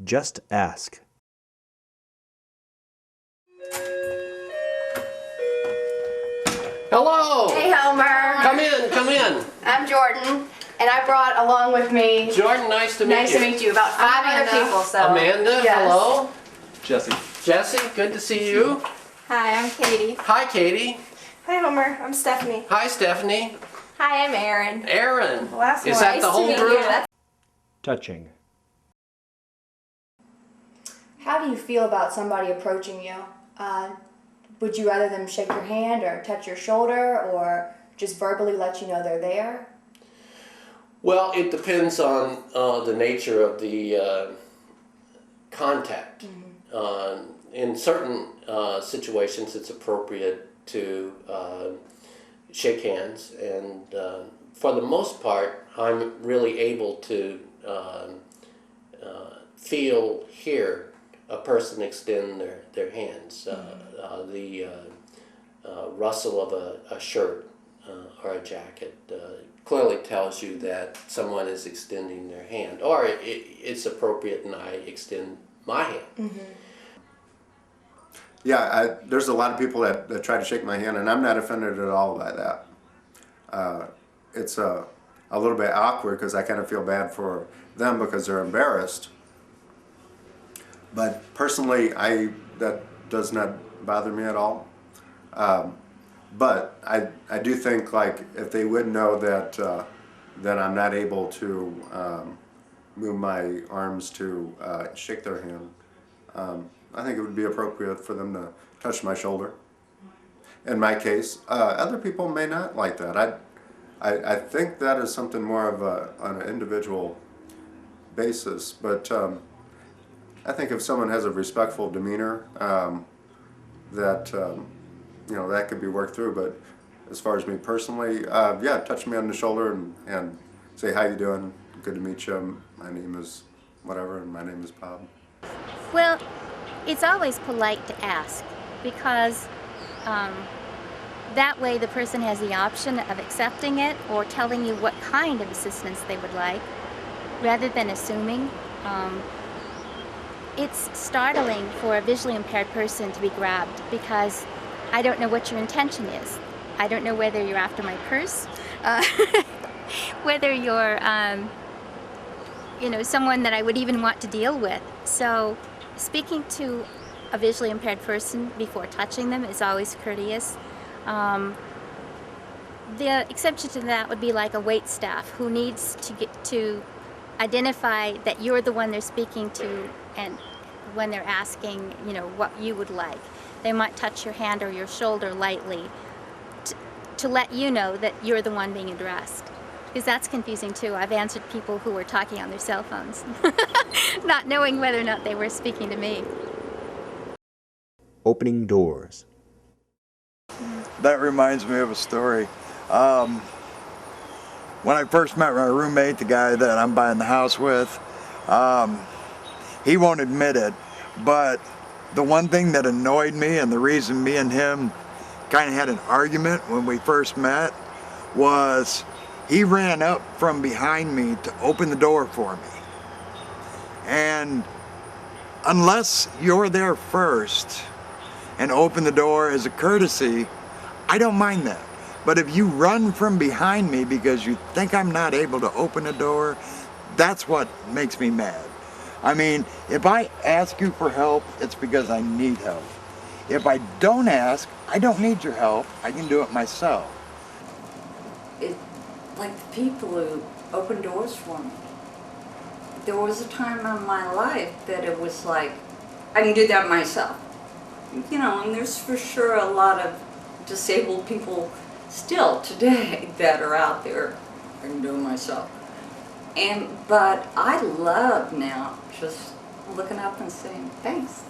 Just ask. Hello! Hey, Homer. Come in, come in. I'm Jordan, and I brought along with me... Jordan, nice to meet you. Nice to meet you. About 5 other people, so... Amanda, yes. hello. Jesse. Jesse, good to see you. Hi, I'm Katie. Hi, Katie. Hi, Homer. I'm Stephanie. Hi, Stephanie. Hi, I'm Erin. Aaron. Last Is one. that Nice the to whole meet group? you. Touching. How do you feel about somebody approaching you? Would you rather them shake your hand or touch your shoulder or just verbally let you know they're there? Well, it depends on the nature of the contact. In certain situations, it's appropriate to shake hands, and for the most part, I'm really able to feel, hear a person extend their hands. The rustle of a shirt or a jacket clearly tells you that someone is extending their hand, or it's appropriate and I extend my hand. Yeah, there's a lot of people that try to shake my hand, and I'm not offended at all by that. It's a little bit awkward because I kind of feel bad for them because they're embarrassed. But personally, that does not bother me at all. But I do think, like, if they would know that I'm not able to move my arms to shake their hand, I think it would be appropriate for them to touch my shoulder. In my case, other people may not like that. I think that is something more of on an individual basis. But I think if someone has a respectful demeanor, that that could be worked through. But as far as me personally, yeah, touch me on the shoulder and say, "How you doing? Good to meet you. My name is whatever, and my name is Bob." Well, it's always polite to ask because that way the person has the option of accepting it or telling you what kind of assistance they would like rather than assuming. It's startling for a visually impaired person to be grabbed because I don't know what your intention is. I don't know whether you're after my purse, whether you're someone that I would even want to deal with. So speaking to a visually impaired person before touching them is always courteous. The exception to that would be like a wait staff who needs to get to identify that you're the one they're speaking to, and when they're asking, what you would like. They might touch your hand or your shoulder lightly to let you know that you're the one being addressed. Because that's confusing too. I've answered people who were talking on their cell phones, not knowing whether or not they were speaking to me. Opening doors. That reminds me of a story. When I first met my roommate, the guy that I'm buying the house with, he won't admit it, but the one thing that annoyed me and the reason me and him kind of had an argument when we first met was he ran up from behind me to open the door for me. And unless you're there first and open the door as a courtesy, I don't mind that. But if you run from behind me because you think I'm not able to open a door, that's what makes me mad. I mean, if I ask you for help, it's because I need help. If I don't ask, I don't need your help. I can do it myself. It's like the people who open doors for me. There was a time in my life that it was like, I can do that myself. And there's for sure a lot of disabled people still today that are out there. I can do it myself. But I love now just looking up and saying thanks,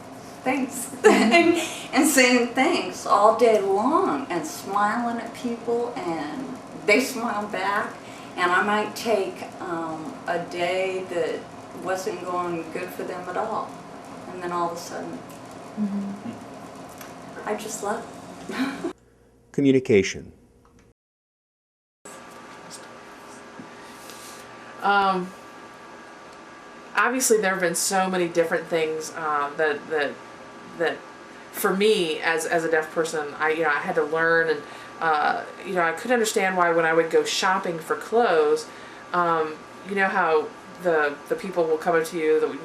and saying thanks all day long and smiling at people and they smile back. And I might take a day that wasn't going good for them at all, and then all of a sudden, I just love it. Communication. obviously there have been so many different things that for me as a deaf person, I had to learn, and I could understand why when I would go shopping for clothes, you know how the people will come up to you,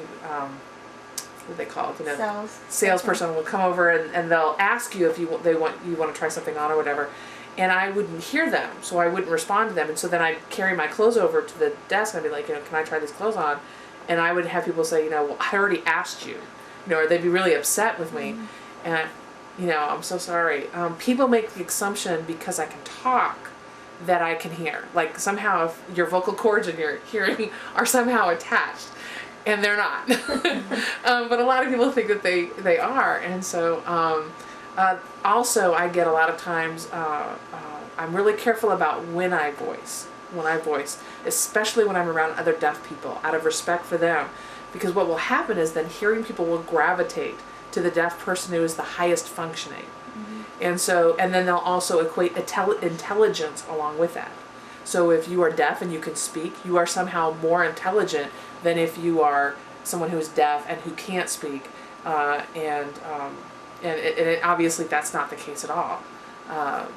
what do they call it? Salesperson will come over and they'll ask you if you want to try something on or whatever, and I wouldn't hear them, so I wouldn't respond to them, and so then I'd carry my clothes over to the desk and I'd be like, can I try these clothes on? And I would have people say, well, I already asked you, or they'd be really upset with me, and I'm so sorry. People make the assumption because I can talk that I can hear, like somehow if your vocal cords and your hearing are somehow attached. And they're not. But a lot of people think that they are. And so also I get a lot of times, I'm really careful about when I voice, especially when I'm around other deaf people, out of respect for them. Because what will happen is then hearing people will gravitate to the deaf person who is the highest functioning. And then they'll also equate intelligence along with that. So if you are deaf and you can speak, you are somehow more intelligent than if you are someone who is deaf and who can't speak. And obviously that's not the case at all.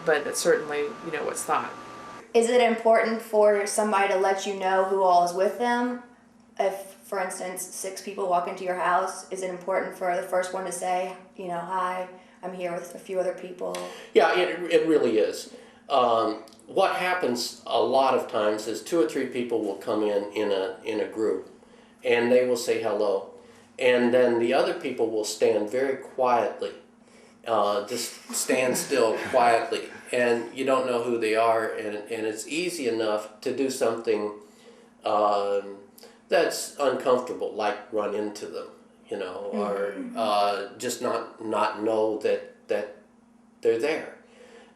But it's certainly, what's thought. Is it important for somebody to let you know who all is with them? If, for instance, 6 people walk into your house, is it important for the first one to say, hi, I'm here with a few other people? Yeah, it really is. What happens a lot of times is 2 or 3 people will come in a group, and they will say hello, and then the other people will stand very quietly, just stand still quietly, and you don't know who they are, and it's easy enough to do something that's uncomfortable, like run into them, or just not know that they're there.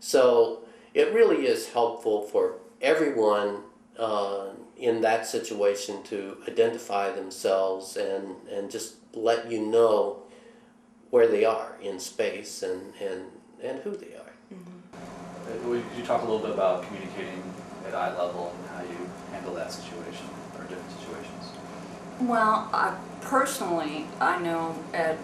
So it really is helpful for everyone in that situation to identify themselves and just let you know where they are in space and who they are. Could you talk a little bit about communicating at eye level and how you handle that situation or different situations? Well, personally, I know at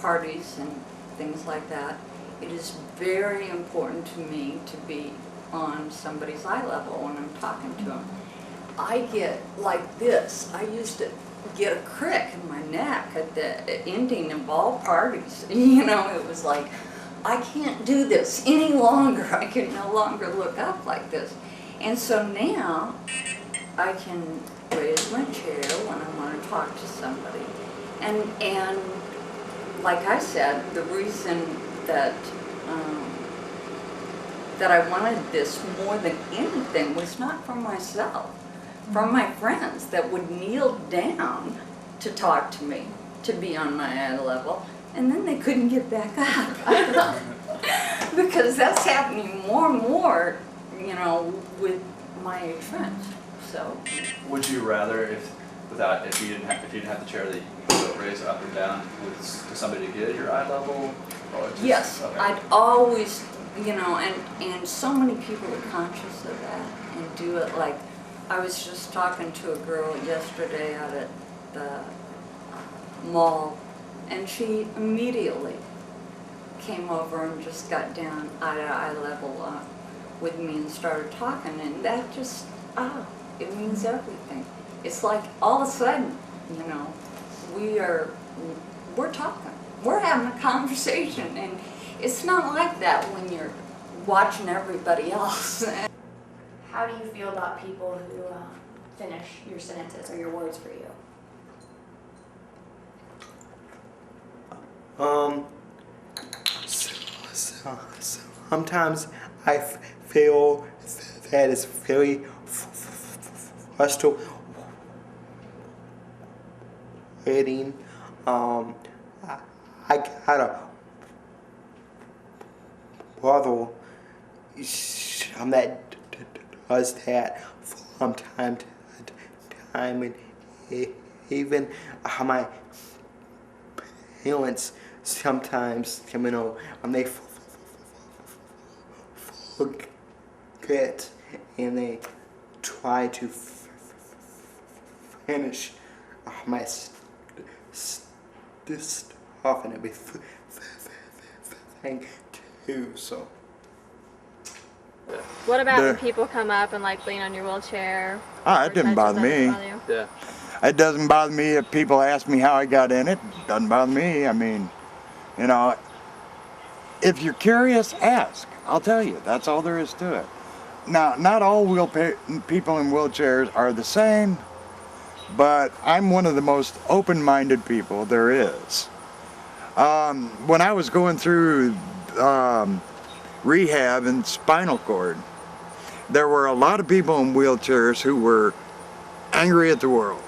parties and things like that, it is very important to me to be on somebody's eye level when I'm talking to them. I get like this. I used to get a crick in my neck at the ending of all parties. It was like, I can't do this any longer. I can no longer look up like this. And so now I can raise my chair when I want to talk to somebody. And like I said, the reason that I wanted this more than anything was not for myself, from my friends that would kneel down to talk to me, to be on my eye level, and then they couldn't get back up. Because that's happening more and more, with my age friends. So. Would you rather, if you didn't have the chair, that you could raise up and down to somebody to get at your eye level? Or just, yes, okay. I'd always, and so many people are conscious of that and do it. Like, I was just talking to a girl yesterday out at the mall, and she immediately came over and just got down eye to eye level with me and started talking, and that just, it means everything. It's like all of a sudden, we're talking, we're having a conversation, and it's not like that when you're watching everybody else. How do you feel about people who finish your sentences or your words for you? Sometimes I feel that it's very frustrating. I got a brother that does that from time to time, and even my parents sometimes, they forget and they try to finish my stuff and everything too. So What about The- when people come up and like lean on your wheelchair? Ah, or it didn't touch bother you? me. Doesn't bother you? Yeah. It doesn't bother me if people ask me how I got in it. Doesn't bother me. I mean, you know, if you're curious, ask. I'll tell you. That's all there is to it. Now, not all people in wheelchairs are the same, but I'm one of the most open-minded people there is. When I was going through rehab and spinal cord, there were a lot of people in wheelchairs who were angry at the world.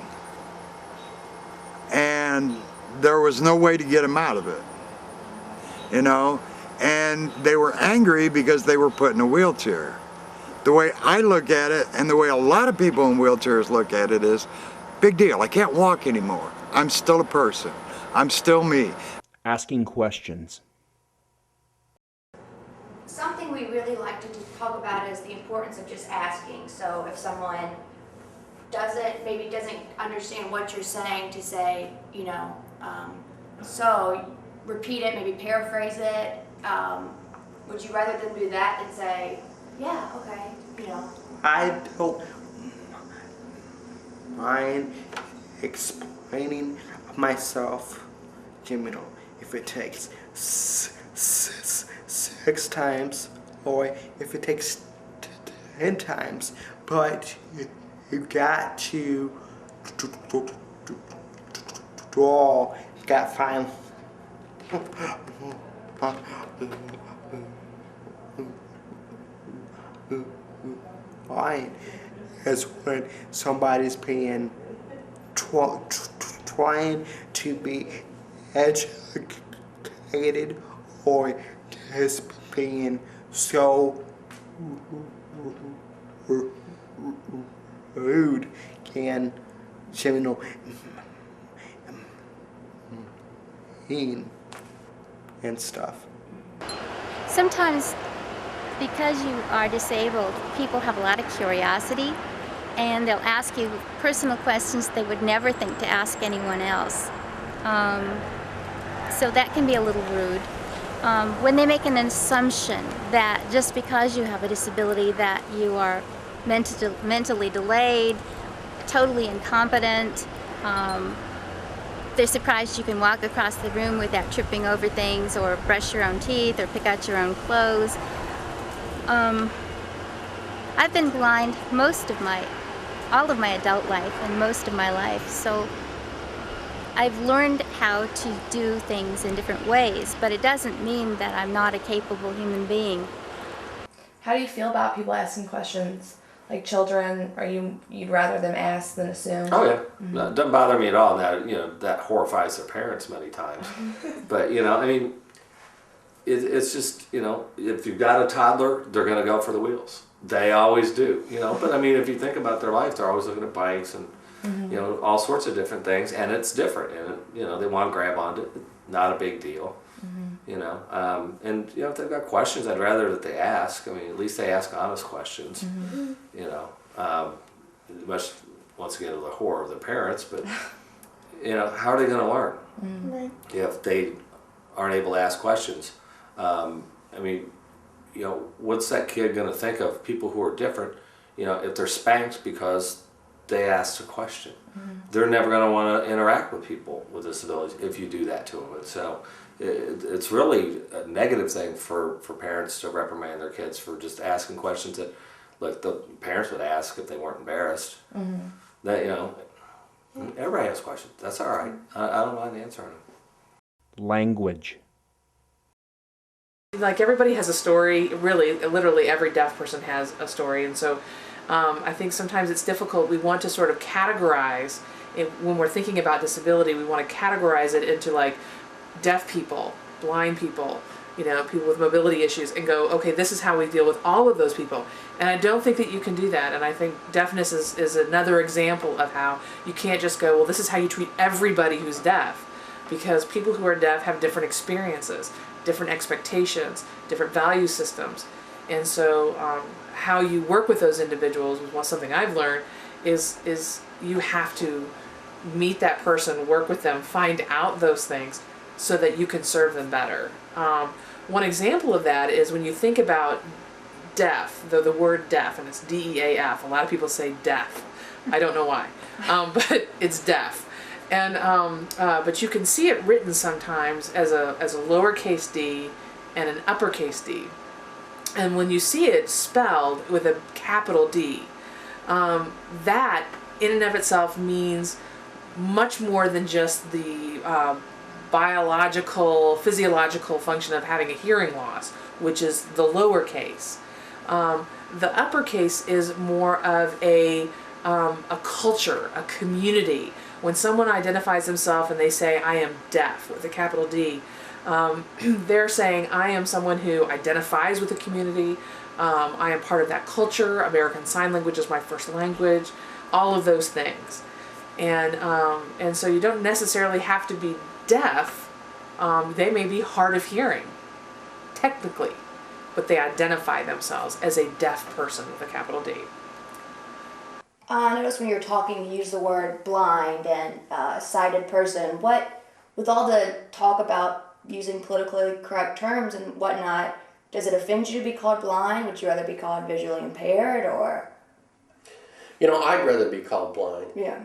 And there was no way to get them out of it, you know? And they were angry because they were put in a wheelchair. The way I look at it, and the way a lot of people in wheelchairs look at it, is big deal. I can't walk anymore. I'm still a person. I'm still me. Asking questions. Something we really like to talk about is the importance of just asking. So if someone maybe doesn't understand what you're saying, to say, you know, so repeat it, maybe paraphrase it. Would you rather them do that than say, yeah, okay, you know? I don't mind explaining myself, you know, if it takes 6 times or if it takes 10 times, but you got to draw, you got to find line is when somebody's being trying to be educated or just being so rude can, you know, mean and stuff. Sometimes, because you are disabled, people have a lot of curiosity, and they'll ask you personal questions they would never think to ask anyone else. So that can be a little rude. When they make an assumption that just because you have a disability that you are mentally delayed, totally incompetent, they're surprised you can walk across the room without tripping over things or brush your own teeth or pick out your own clothes. I've been blind all of my adult life and most of my life, so I've learned how to do things in different ways, but it doesn't mean that I'm not a capable human being. How do you feel about people asking questions? Like children, you'd rather them ask than assume? Oh yeah, no, it doesn't bother me at all. Now, you know, that horrifies their parents many times. But, you know, I mean, it's just, you know, if you've got a toddler, they're going to go for the wheels. They always do, you know. But I mean, if you think about their life, they're always looking at bikes and, you know, all sorts of different things. And it's different. And, you know, they want to grab onto it. Not a big deal. You know, and you know, if they've got questions, I'd rather that they ask. I mean, at least they ask honest questions. You know, much once again to the horror of the parents, but you know, how are they going to learn if they aren't able to ask questions? I mean, you know, what's that kid going to think of people who are different? You know, if they're spanked because they asked a question, they're never going to want to interact with people with disabilities if you do that to them. And so it's really a negative thing for parents to reprimand their kids for just asking questions that, like, the parents would ask if they weren't embarrassed. That, you know, everybody has questions. That's all right. I don't mind answering them. Language. Like, everybody has a story. Really, literally every deaf person has a story, and so I think sometimes it's difficult. We want to sort of categorize it, when we're thinking about disability. We want to categorize it into, like, deaf people, blind people, you know, people with mobility issues, and go, okay, this is how we deal with all of those people. And I don't think that you can do that. And I think deafness is another example of how you can't just go, well, this is how you treat everybody who's deaf, because people who are deaf have different experiences, different expectations, different value systems. And so how you work with those individuals, was something I've learned, is you have to meet that person, work with them, find out those things so that you can serve them better. One example of that is when you think about deaf, the word deaf, and it's DEAF. A lot of people say deaf. I don't know why, but it's deaf. And but you can see it written sometimes as a lowercase d and an uppercase d. And when you see it spelled with a capital D, that in and of itself means much more than just the biological, physiological function of having a hearing loss, which is the lowercase. The uppercase is more of a culture, a community. When someone identifies themselves and they say, I am deaf, with a capital D, they're saying, I am someone who identifies with the community, I am part of that culture, American Sign Language is my first language, all of those things. And so you don't necessarily have to be deaf. They may be hard of hearing, technically, but they identify themselves as a deaf person with a capital D. I noticed when you were talking, you used the word blind and sighted person. With all the talk about using politically correct terms and whatnot, does it offend you to be called blind? Would you rather be called visually impaired, or? You know, I'd rather be called blind. Yeah.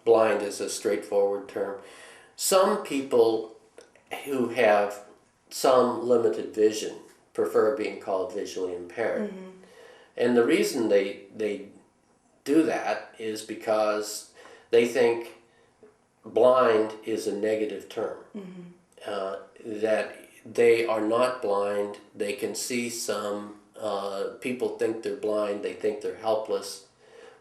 Blind is a straightforward term. Some people who have some limited vision prefer being called visually impaired. Mm-hmm. And the reason they do that is because they think blind is a negative term. Mm-hmm. That they are not blind, they can see some, people think they're blind, they think they're helpless.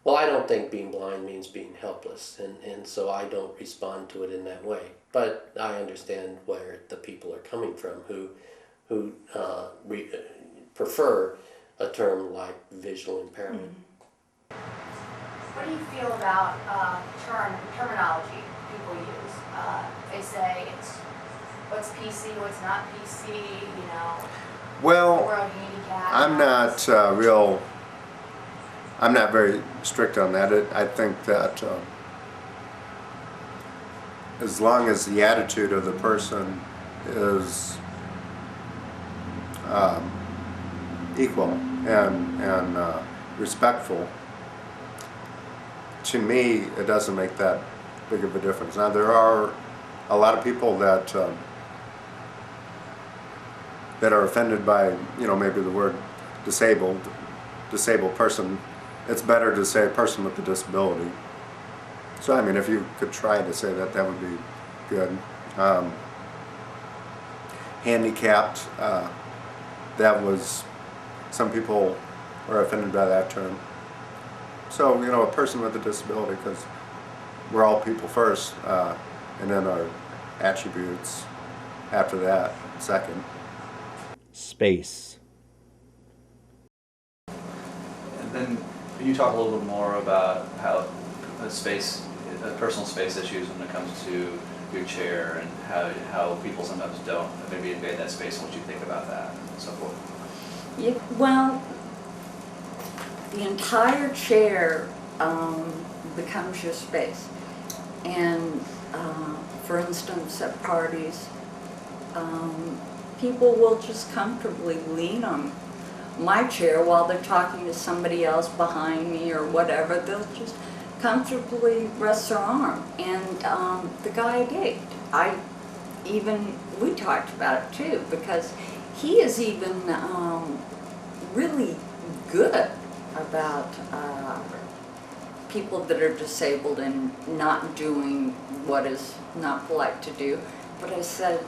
Well, I don't think being blind means being helpless, and so I don't respond to it in that way. But I understand where the people are coming from who prefer a term like visual impairment. Mm-hmm. What do you feel about terminology people use? They say it's what's PC, what's not PC, you know. Well, world handicap. I'm not very strict on that. I think that as long as the attitude of the person is equal and respectful, to me, it doesn't make that big of a difference. Now, there are a lot of people that are offended by, you know, maybe the word disabled person. It's better to say person with a disability. So, I mean, if you could try to say that, that would be good. Handicapped, some people are offended by that term. So, you know, a person with a disability, because we're all people first, and then our attributes after that, second. Space. And then can you talk a little bit more about how personal space issues when it comes to your chair, and how people sometimes don't maybe invade that space, and what you think about that and so forth? Yeah, well, the entire chair becomes your space. And for instance, at parties, people will just comfortably lean on my chair while they're talking to somebody else behind me or whatever. They'll just comfortably rest their arm. And the guy I date, we talked about it too, because he is even really good about people that are disabled and not doing what is not polite to do. But I said,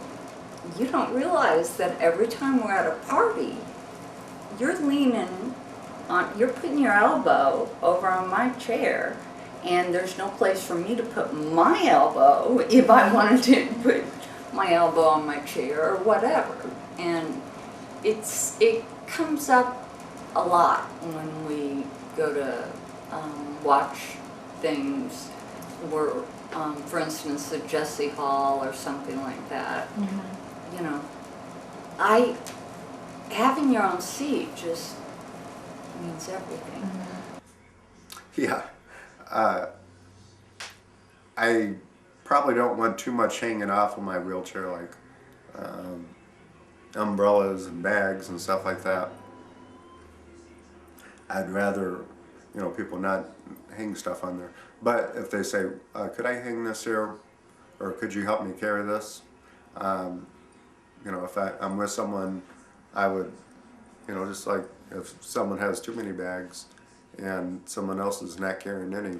you don't realize that every time we're at a party, you're you're putting your elbow over on my chair, and there's no place for me to put my elbow if I wanted to put my elbow on my chair or whatever. And it comes up a lot when we go to watch things where, for instance, the Jesse Hall or something like that. Mm-hmm. You know, having your own seat just means everything. Yeah. I probably don't want too much hanging off of my wheelchair, like umbrellas and bags and stuff like that. I'd rather, you know, people not hang stuff on there. But if they say, could I hang this here, or could you help me carry this? You know, if I'm with someone, I would, you know, just like if someone has too many bags and someone else is not carrying any,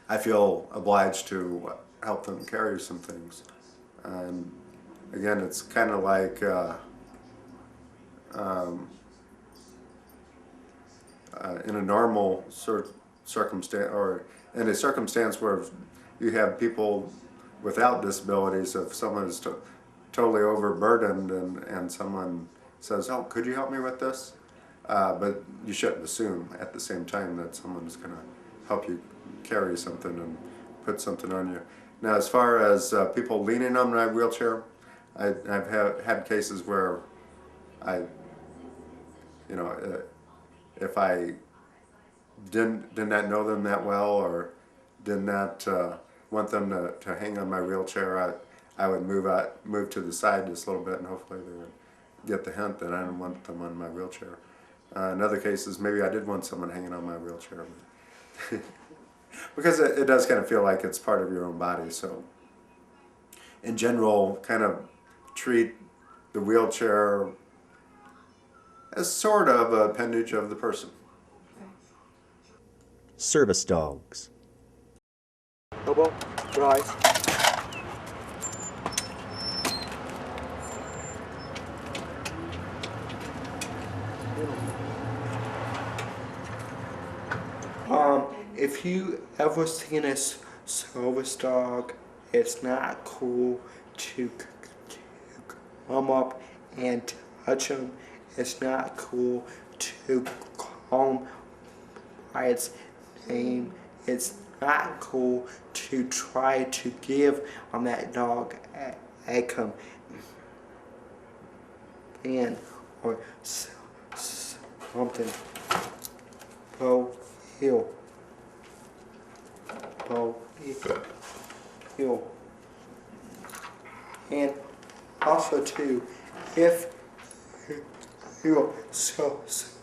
I feel obliged to help them carry some things. And again, it's kind of like in a normal circumstance, or in a circumstance where you have people without disabilities, if someone is totally overburdened and someone says, oh, could you help me with this? But you shouldn't assume at the same time that someone is going to help you carry something and put something on you. Now, as far as people leaning on my wheelchair, I've had cases where you know, if I did not know them that well, or did not want them to hang on my wheelchair, I would move to the side just a little bit, and hopefully they would get the hint that I didn't want them on my wheelchair. In other cases, maybe I did want someone hanging on my wheelchair. Because it does kind of feel like it's part of your own body. So in general, kind of treat the wheelchair as sort of an appendage of the person. Service dogs. Bobo, Rise. If you ever seen a service dog, it's not cool to come up and touch them. It's not cool to call them by its name. It's not cool to try to give that dog a command or something. Go heel. Go heel. And also too, if your service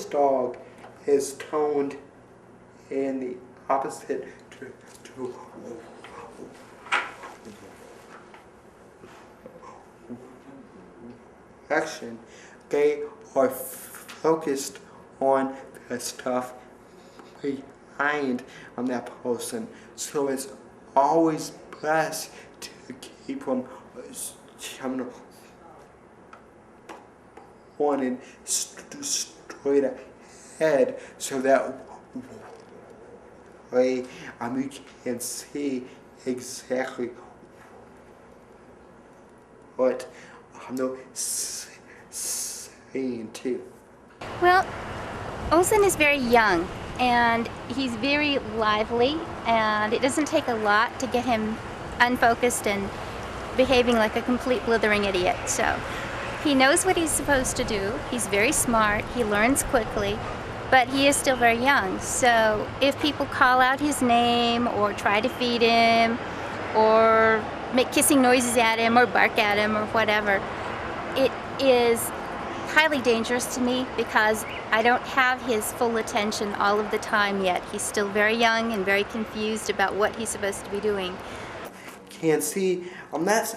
dog is toned in the opposite direction, they are focused on the stuff behind that person. So it's always best to keep them pointed straight ahead, so that way you can see exactly what I'm saying too. Well, Olsen is very young and he's very lively, and it doesn't take a lot to get him unfocused and behaving like a complete blithering idiot. So he knows what he's supposed to do. He's very smart. He learns quickly, but he is still very young. So if people call out his name or try to feed him or make kissing noises at him or bark at him or whatever, it is highly dangerous to me because I don't have his full attention all of the time yet. He's still very young and very confused about what he's supposed to be doing. Can't see. That's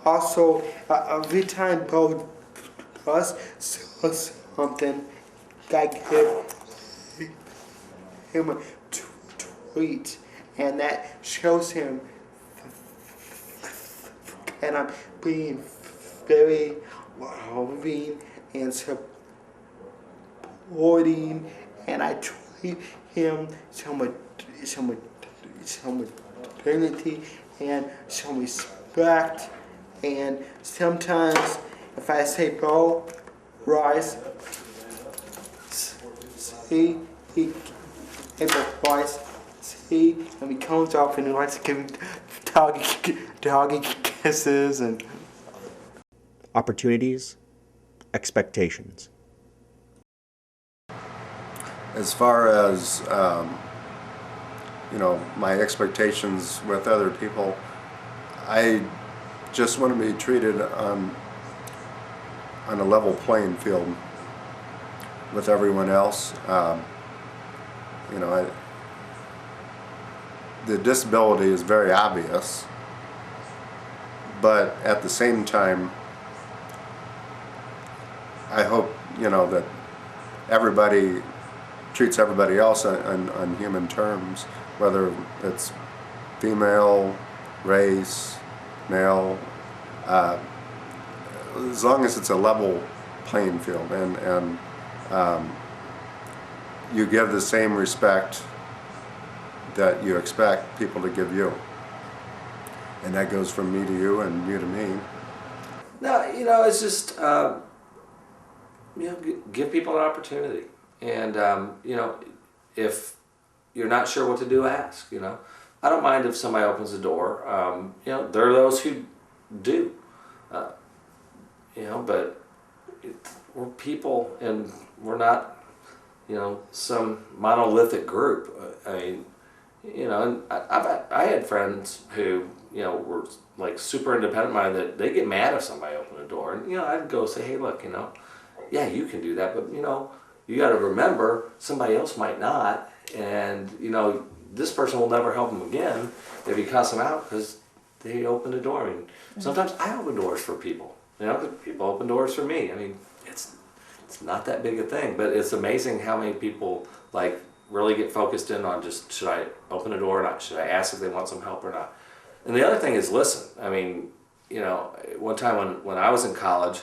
also every time Bo does something, I give him a tweet, and that shows him that I'm being very loving and supporting, and I treat him some dignity and some respect. And sometimes if I say, Bo, rise, see, he rise, see, and he comes up and he likes to give doggy kisses. And Opportunities, expectations. As far as you know, my expectations with other people. I just want to be treated on a level playing field with everyone else. You know, the disability is very obvious, but at the same time, I hope, you know, that everybody treats everybody else on human terms, whether it's female, race, male, as long as it's a level playing field, and you give the same respect that you expect people to give you. And that goes from me to you and you to me. No, you know, it's just, you know, give people an opportunity. And, you know, if you're not sure what to do, ask, you know. I don't mind if somebody opens the door. You know, there are those who do. You know, but we're people and we're not, you know, some monolithic group. I mean, you know, and I had friends who, you know, were like super independent minded. They get mad if somebody opened the door, and you know, I'd go say, hey, look, you know, yeah, you can do that, but you know, you got to remember somebody else might not, and you know, this person will never help them again if you cuss them out because they opened the door. I mean, sometimes I open doors for people. You know, 'cause people open doors for me. I mean, it's not that big a thing, but it's amazing how many people like really get focused in on just, should I open the door or not? Should I ask if they want some help or not? And the other thing is listen. I mean, you know, one time when I was in college,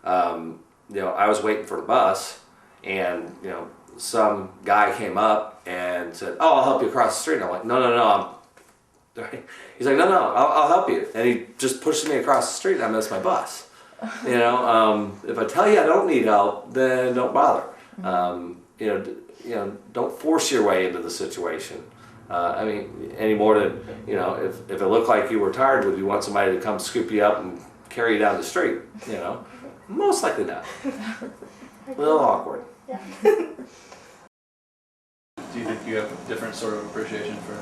you know, I was waiting for the bus, and you know, some guy came up and said, "Oh, I'll help you across the street." And I'm like, "No, He's like, "No, I'll help you," and he just pushes me across the street, and I miss my bus. You know, if I tell you I don't need help, then don't bother. You know, don't force your way into the situation. I mean, any more than, you know, if it looked like you were tired, would you want somebody to come scoop you up and carry you down the street? You know, most likely not. A little awkward. Yeah. Do you think you have a different sort of appreciation for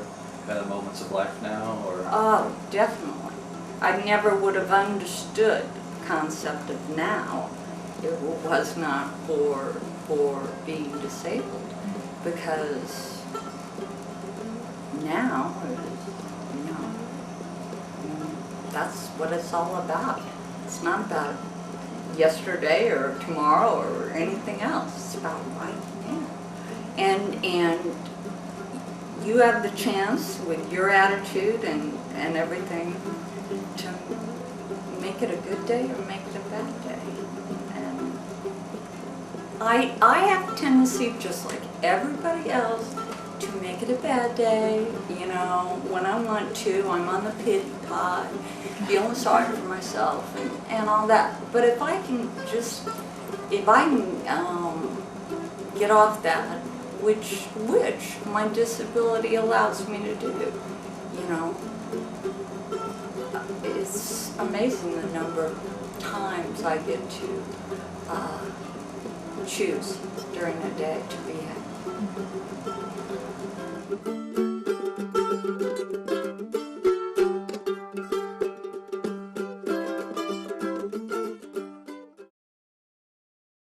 kind of moments of life now, or? Oh, definitely. I never would have understood the concept of now if it was not for being disabled, because now, you know, that's what it's all about. It's not about yesterday or tomorrow or anything else. It's about right now. And you have the chance with your attitude and everything to make it a good day or make it a bad day. And I have a tendency, just like everybody else, to make it a bad day. You know, when I want to, I'm on the pity pot, feeling sorry for myself and all that. But if I can get off that, which my disability allows me to do, you know, it's amazing the number of times I get to choose during the day to be happy.